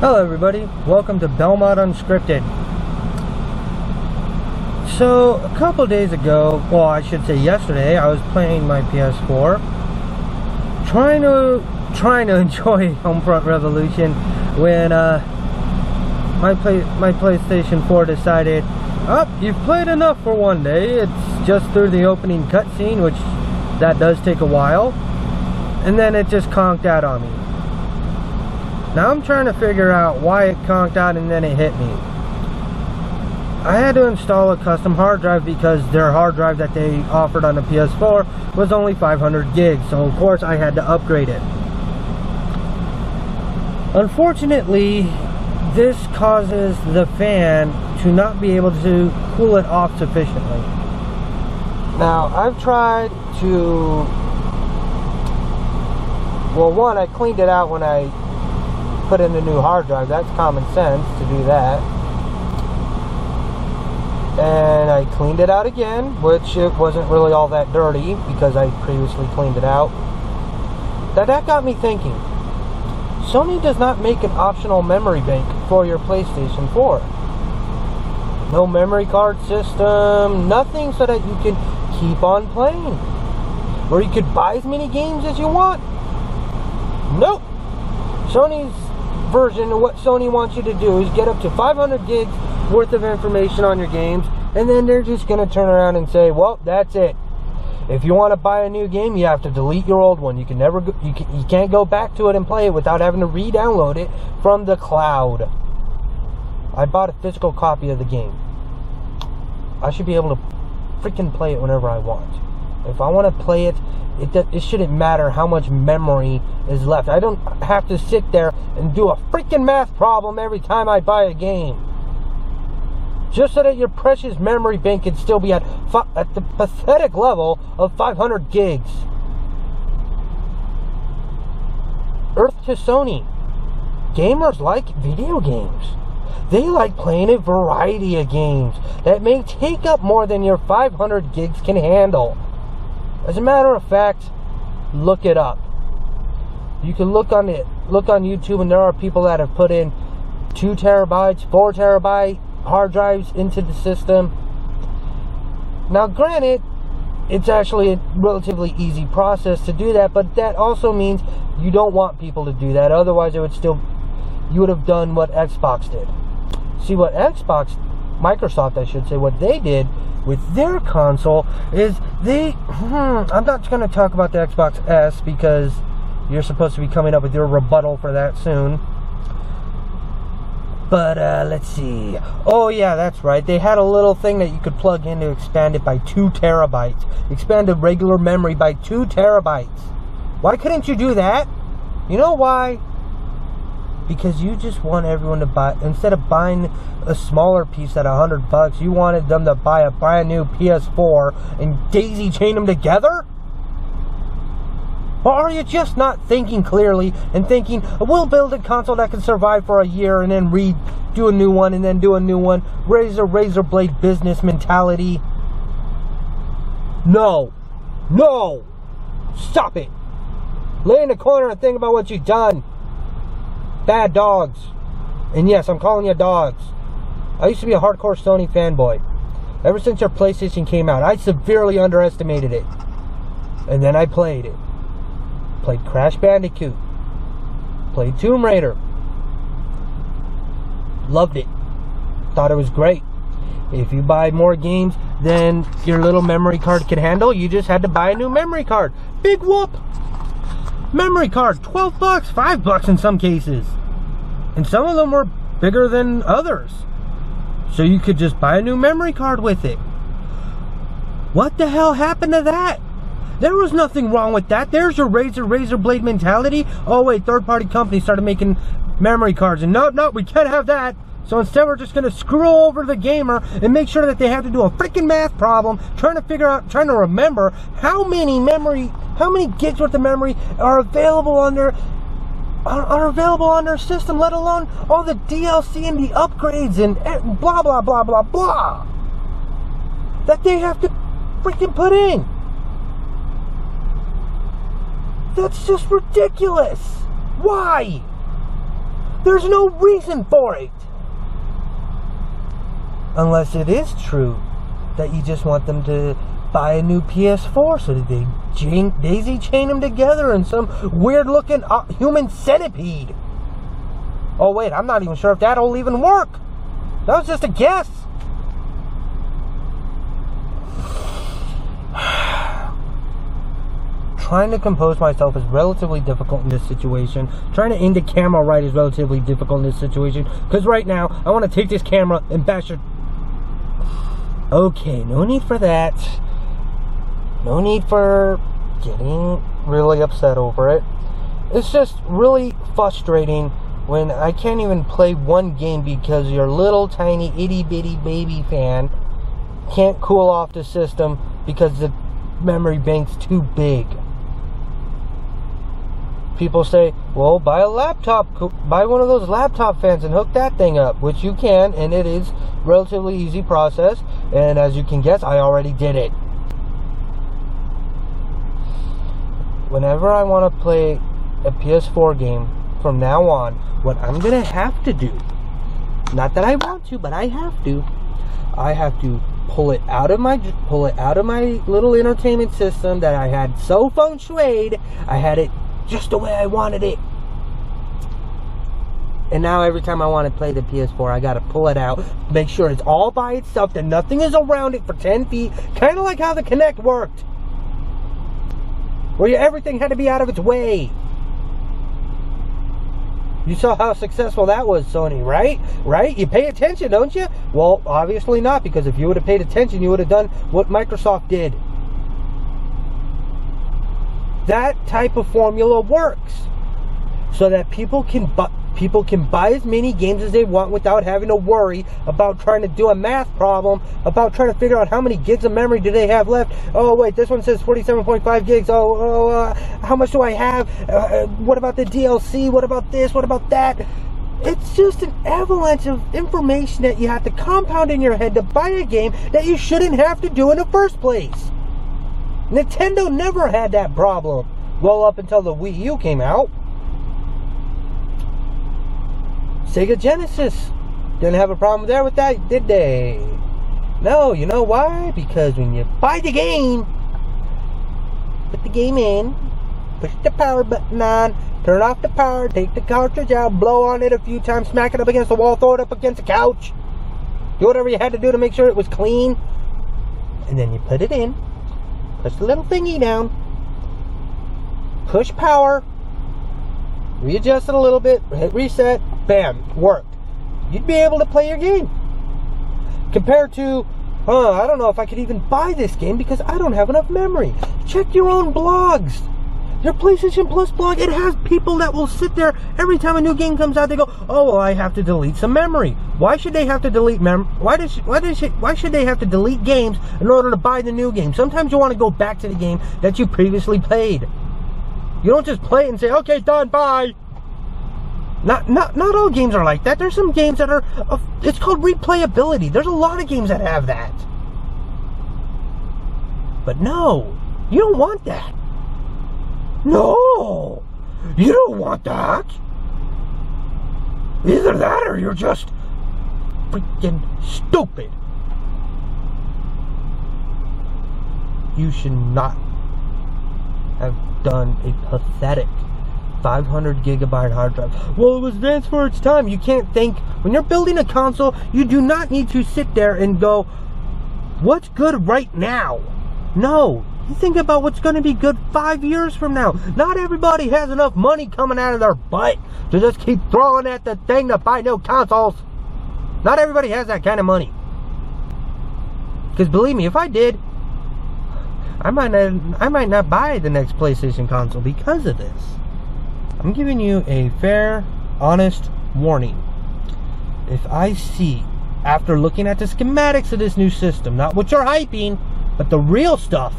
Hello everybody, welcome to Belmont Unscripted. So, a couple days ago, well I should say yesterday, I was playing my PS4, trying to enjoy Homefront Revolution when my PlayStation 4 decided, you've played enough for one day. It's just through the opening cutscene, which that does take a while, and then it just conked out on me. Now I'm trying to figure out why it conked out and then it hit me. I had to install a custom hard drive because their hard drive that they offered on the PS4 was only 500 gigs, so of course I had to upgrade it. Unfortunately, this causes the fan to not be able to cool it off sufficiently. Now, I've tried to... Well, one, I cleaned it out when I put in a new hard drive. That's common sense to do that. And I cleaned it out again, which it wasn't really all that dirty because I previously cleaned it out. That got me thinking. Sony does not make an optional memory bank for your PlayStation 4. No memory card system, nothing so that you can keep on playing. Or you could buy as many games as you want. Nope. Sony's version of what Sony wants you to do is get up to 500 gigs worth of information on your games, and then they're just going to turn around and say, well, that's it. If you want to buy a new game, you have to delete your old one. You can never go, you can't go back to it and play it without having to re-download it from the cloud. I bought a physical copy of the game. I should be able to freaking play it whenever I want. If I want to play it, it shouldn't matter how much memory is left. I don't have to sit there and do a freaking math problem every time I buy a game. Just so that your precious memory bank can still be at the pathetic level of 500 gigs. Earth to Sony. Gamers like video games. They like playing a variety of games that may take up more than your 500 gigs can handle. As a matter of fact, look it up. You can look on YouTube, and there are people that have put in 2 terabytes, 4 terabyte hard drives into the system. Now, granted, it's actually a relatively easy process to do that, but that also means you don't want people to do that. Otherwise, you would have done what Xbox did. See, what Microsoft, I should say, what they did with their console is I'm not going to talk about the Xbox S because you're supposed to be coming up with your rebuttal for that soon. But, let's see. Oh, yeah, that's right. They had a little thing that you could plug in to expand it by 2 terabytes. Expand the regular memory by 2 terabytes. Why couldn't you do that? You know why? Because you just want everyone to buy, instead of buying a smaller piece at $100, you wanted them to buy a brand new PS4 and daisy chain them together? Or are you just not thinking clearly and thinking, we'll build a console that can survive for a year and then do a new one and then do a new one? Razor blade business mentality. No. No. Stop it. Lay in the corner and think about what you've done. Bad dogs. And yes, I'm calling you dogs. I used to be a hardcore Sony fanboy. Ever since their PlayStation came out, I severely underestimated it. And then I played it. Played Crash Bandicoot. Played Tomb Raider. Loved it. Thought it was great. If you buy more games than your little memory card can handle, you just had to buy a new memory card. Big whoop! Memory card, $12, $5 in some cases. And some of them were bigger than others. So you could just buy a new memory card with it. What the hell happened to that? There was nothing wrong with that. There's your razor blade mentality. Oh wait, third-party companies started making memory cards. And no, we can't have that. So instead we're just going to screw over the gamer and make sure that they have to do a freaking math problem trying to remember how many gigs worth of memory are available on their system, let alone all the DLC and the upgrades and blah blah blah blah blah that they have to freaking put in. That's just ridiculous. Why? There's no reason for it. Unless it is true that you just want them to buy a new PS4 so that they daisy chain them together in some weird looking human centipede. Oh wait, I'm not even sure if that'll even work. That was just a guess. Trying to compose myself is relatively difficult in this situation. Trying to aim the camera right is relatively difficult in this situation. Because right now, I want to take this camera and bash it. Okay, no need for that. No need for getting really upset over it. It's just really frustrating when I can't even play one game because your little tiny itty bitty baby fan can't cool off the system because the memory bank's too big. People say, well, buy a laptop, buy one of those laptop fans and hook that thing up, which you can, and it is a relatively easy process, and as you can guess, I already did it. Whenever I want to play a PS4 game from now on, what I'm going to have to do, not that I want to, but I have to pull it out of my little entertainment system that I had so feng shuied. I had it just the way I wanted it. And now every time I want to play the PS4, I gotta pull it out, make sure it's all by itself, that nothing is around it for 10 feet. Kind of like how the Kinect worked, where everything had to be out of its way. You saw how successful that was, Sony, right? Right? You pay attention, don't you? Well, obviously not, because if you would have paid attention, you would have done what Microsoft did. That type of formula works so that people can buy as many games as they want without having to worry about trying to do a math problem, about trying to figure out how many gigs of memory do they have left. Oh wait, this one says 47.5 gigs. How much do I have? What about the DLC? What about this? What about that? It's just an avalanche of information that you have to compound in your head to buy a game that you shouldn't have to do in the first place. Nintendo never had that problem. Well, up until the Wii U came out. Sega Genesis didn't have a problem there with that, did they? No, you know why? Because when you buy the game, put the game in, push the power button on, turn off the power, take the cartridge out, blow on it a few times, smack it up against the wall, throw it up against the couch, do whatever you had to do to make sure it was clean, and then you put it in. Push the little thingy down, push power, readjust it a little bit, hit reset, bam, worked. You'd be able to play your game. Compared to, I don't know if I could even buy this game because I don't have enough memory. Check your own blogs. Your PlayStation Plus blog, it has people that will sit there every time a new game comes out. They go, oh, well, I have to delete some memory. Why should they have to delete memory? Why should they have to delete games in order to buy the new game? Sometimes you want to go back to the game that you previously played. You don't just play it and say, okay, done, bye. Not all games are like that. There's some games that are, it's called replayability. There's a lot of games that have that. But no, you don't want that. No, you don't want that. Either that or you're just freaking stupid. You should not have done a pathetic 500 gigabyte hard drive. Well, it was advanced for its time. You can't think. When you're building a console, you do not need to sit there and go, what's good right now? No. You think about what's going to be good 5 years from now. Not everybody has enough money coming out of their butt to just keep throwing at the thing to buy new consoles. Not everybody has that kind of money. Because believe me, if I did, I might not buy the next PlayStation console because of this. I'm giving you a fair, honest warning. If I see, after looking at the schematics of this new system, not what you're hyping, but the real stuff.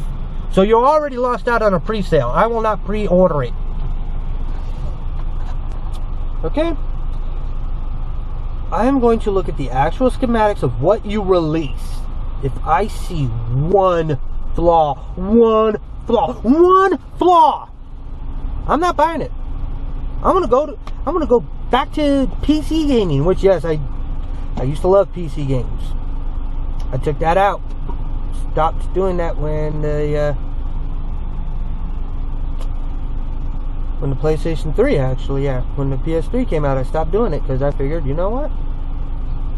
So you're already lost out on a pre-sale. I will not pre-order it. Okay? I am going to look at the actual schematics of what you release. If I see one flaw, I'm not buying it. I'm gonna go back to PC gaming, which, yes, I used to love PC games. I took that out. Stopped doing that when the PlayStation 3, actually, yeah. When the PS3 came out, I stopped doing it because I figured, you know what?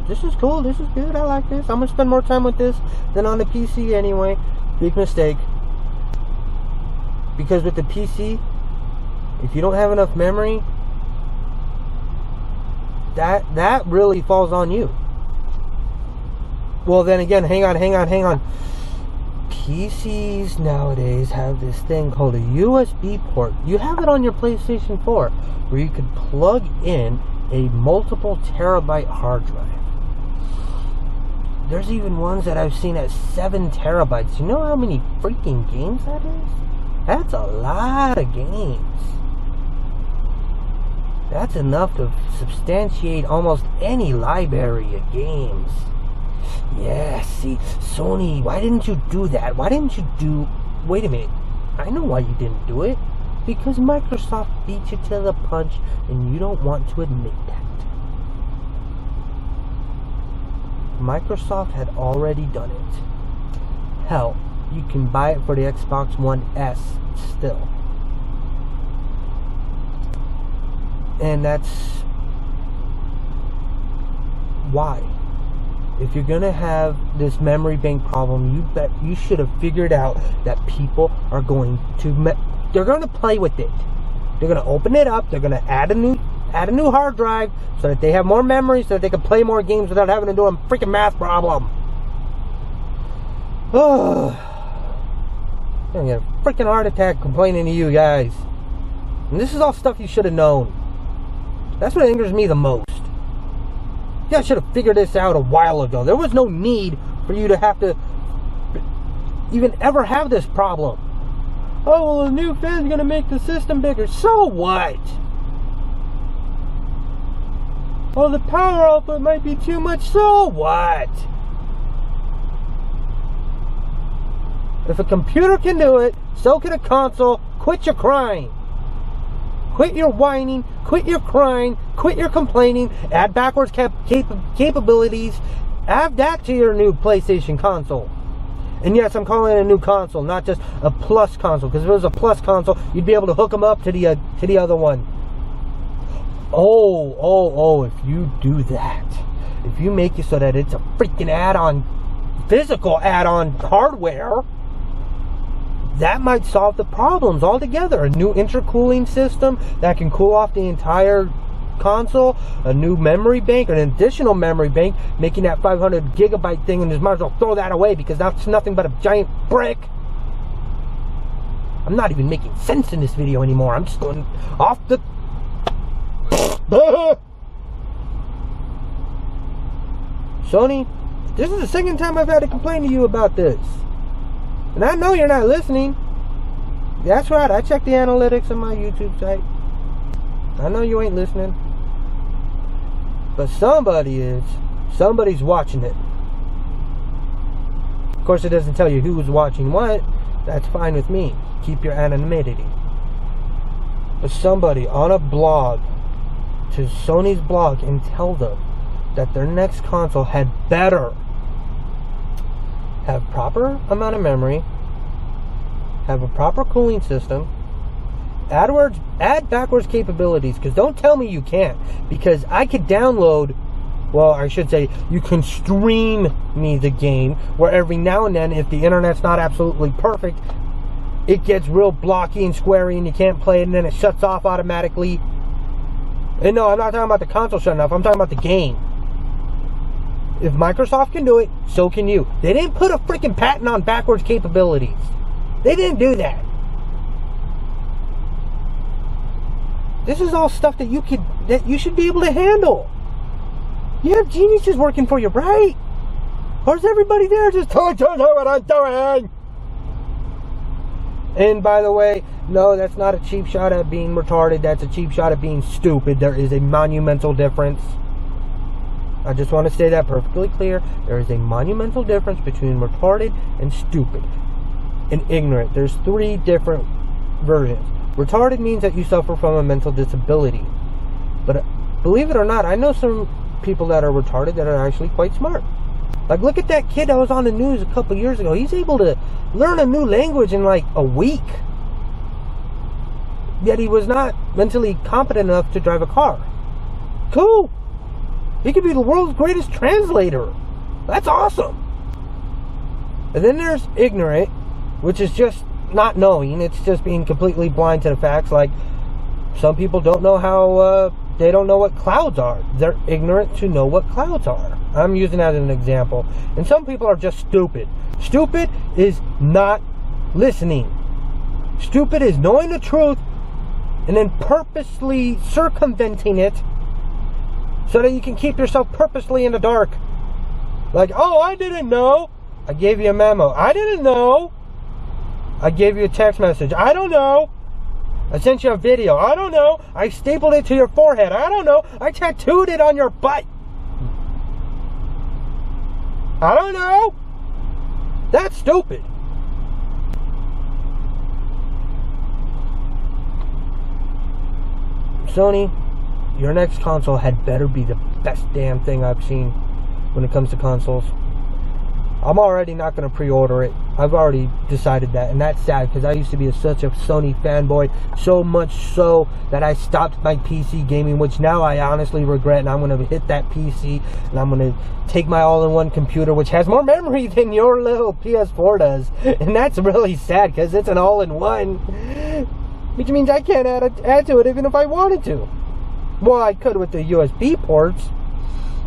This is cool, this is good, I like this. I'm going to spend more time with this than on the PC anyway. Big mistake. Because with the PC, if you don't have enough memory, that really falls on you. Well, then again, hang on. PCs nowadays have this thing called a USB port. You have it on your PlayStation 4 where you could plug in a multiple terabyte hard drive. There's even ones that I've seen at 7 terabytes. You know how many freaking games that is? That's a lot of games. That's enough to substantiate almost any library of games. Yeah, see, Sony, why didn't you do that? Why didn't you do... Wait a minute. I know why you didn't do it. Because Microsoft beat you to the punch and you don't want to admit that. Microsoft had already done it. Hell, you can buy it for the Xbox One S still. And that's why. If you're gonna have this memory bank problem, you should have figured out that people are going to they're gonna play with it. They're gonna open it up. They're gonna add a new hard drive so that they have more memory, so that they can play more games without having to do a freaking math problem. Oh, I'm gonna get a freaking heart attack complaining to you guys. And this is all stuff you should have known. That's what angers me the most. You guys should have figured this out a while ago. There was no need for you to have to even ever have this problem. Oh, well, a new fan's going to make the system bigger. So what? Well, the power output might be too much. So what? If a computer can do it, so can a console. Quit your crying. Quit your whining, quit your crying, quit your complaining, add backwards capabilities, add that to your new PlayStation console. And yes, I'm calling it a new console, not just a plus console, because if it was a plus console, you'd be able to hook them up to the other one. Oh, if you do that, if you make it so that it's a freaking add-on, physical add-on hardware, that might solve the problems altogether. A new intercooling system that can cool off the entire console, a new memory bank, an additional memory bank, making that 500 gigabyte thing, and just might as well throw that away because that's nothing but a giant brick. I'm not even making sense in this video anymore. I'm just going off the... Sony, this is the second time I've had to complain to you about this. And I know you're not listening. That's right, I check the analytics on my YouTube site. I know you ain't listening. But somebody is. Somebody's watching it. Of course, it doesn't tell you who's watching what. That's fine with me. Keep your anonymity. But somebody on a blog, to Sony's blog, and tell them that their next console had better have proper amount of memory, have a proper cooling system, add backwards capabilities, because don't tell me you can't, because I could download, well, I should say, you can stream me the game, where every now and then, if the internet's not absolutely perfect, it gets real blocky and squarey and you can't play it, and then it shuts off automatically. And no, I'm not talking about the console shutting off, I'm talking about the game. If Microsoft can do it, so can you. They didn't put a freaking patent on backwards capabilities. They didn't do that. This is all stuff that you should be able to handle. You have geniuses working for you, right? Or is everybody there just telling you what I'm doing? And by the way, no, that's not a cheap shot at being retarded. That's a cheap shot at being stupid. There is a monumental difference. I just want to say that perfectly clear. There is a monumental difference between retarded and stupid and ignorant. There's 3 different versions. Retarded means that you suffer from a mental disability. But believe it or not, I know some people that are retarded that are actually quite smart. Like, look at that kid that was on the news a couple years ago. He's able to learn a new language in like a week. Yet he was not mentally competent enough to drive a car. Cool. He could be the world's greatest translator. That's awesome. And then there's ignorant, which is just not knowing. It's just being completely blind to the facts. Like, some people don't know how, they don't know what clouds are. They're ignorant to know what clouds are. I'm using that as an example. And some people are just stupid. Stupid is not listening. Stupid is knowing the truth and then purposely circumventing it so that you can keep yourself purposely in the dark. Like, oh, I didn't know. I gave you a memo. I didn't know. I gave you a text message. I don't know. I sent you a video. I don't know. I stapled it to your forehead. I don't know. I tattooed it on your butt. I don't know. That's stupid. Sony, your next console had better be the best damn thing I've seen when it comes to consoles. I'm already not going to pre-order it. I've already decided that, and that's sad because I used to be such a Sony fanboy, so much so that I stopped my PC gaming, which now I honestly regret, and I'm going to hit that PC and I'm going to take my all-in-one computer, which has more memory than your little PS4 does, and that's really sad because it's an all-in-one, which means I can't add to it even if I wanted to. Well, I could with the USB ports.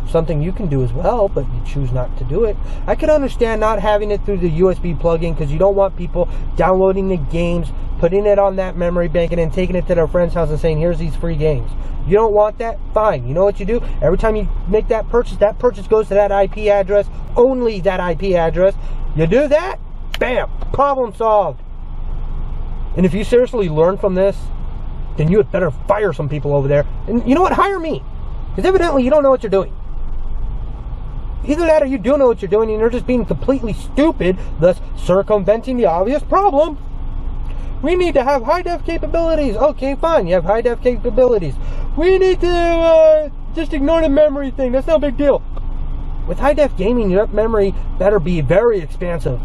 Something you can do as well, but you choose not to do it. I could understand not having it through the USB plug-in because you don't want people downloading the games, putting it on that memory bank, and then taking it to their friend's house and saying, here's these free games. You don't want that? Fine. You know what you do? Every time you make that purchase goes to that IP address, only that IP address. You do that, bam, problem solved. And if you seriously learn from this, then you had better fire some people over there. And you know what? Hire me. Because evidently you don't know what you're doing. Either that or you do know what you're doing and you're just being completely stupid, thus circumventing the obvious problem. We need to have high-def capabilities. Okay, fine, you have high-def capabilities. We need to just ignore the memory thing. That's no big deal. With high-def gaming, your memory better be very expansive.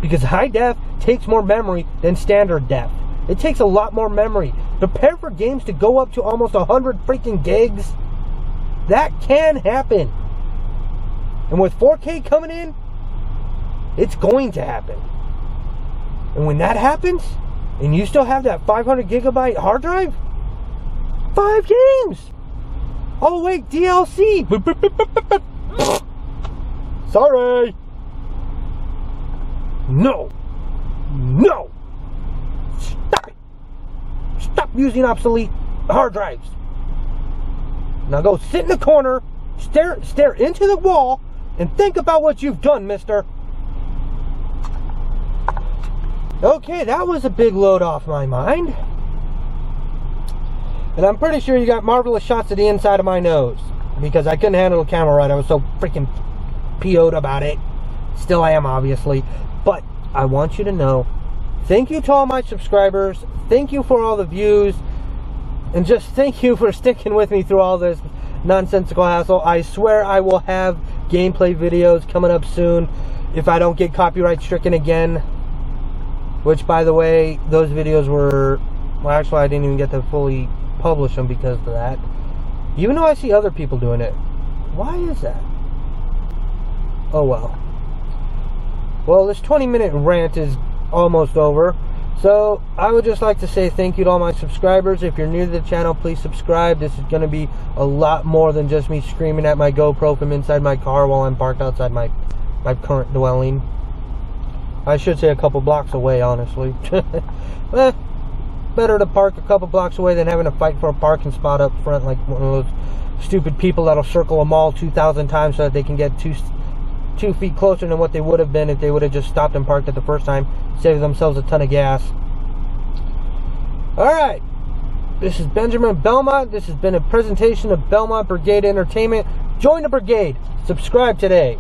Because high-def takes more memory than standard def. It takes a lot more memory. Prepare for games to go up to almost 100 freaking gigs. That can happen. And with 4K coming in, it's going to happen. And when that happens, and you still have that 500 gigabyte hard drive, 5 games. Oh wait, DLC. Sorry. No. No. Stop it. Stop using obsolete hard drives. Now go sit in the corner, stare into the wall, and think about what you've done, mister. Okay, that was a big load off my mind. And I'm pretty sure you got marvelous shots of the inside of my nose. Because I couldn't handle the camera right. I was so freaking PO'd about it. Still I am, obviously. But I want you to know, thank you to all my subscribers. Thank you for all the views. And just thank you for sticking with me through all this nonsensical hassle. I swear I will have gameplay videos coming up soon if I don't get copyright stricken again. Which, by the way, those videos were... Well, actually, I didn't even get to fully publish them because of that. Even though I see other people doing it. Why is that? Oh, well. Well, this 20-minute rant is almost over. So, I would just like to say thank you to all my subscribers. If you're new to the channel, please subscribe. This is going to be a lot more than just me screaming at my GoPro from inside my car while I'm parked outside my current dwelling. I should say a couple blocks away, honestly. Better to park a couple blocks away than having to fight for a parking spot up front like one of those stupid people that'll circle a mall 2,000 times so that they can get 2 feet closer than what they would have been if they would have just stopped and parked it the first time, saving themselves a ton of gas. Alright, this is Benjamin Belmont. This has been a presentation of Belmont Brigade Entertainment. Join the brigade. Subscribe today.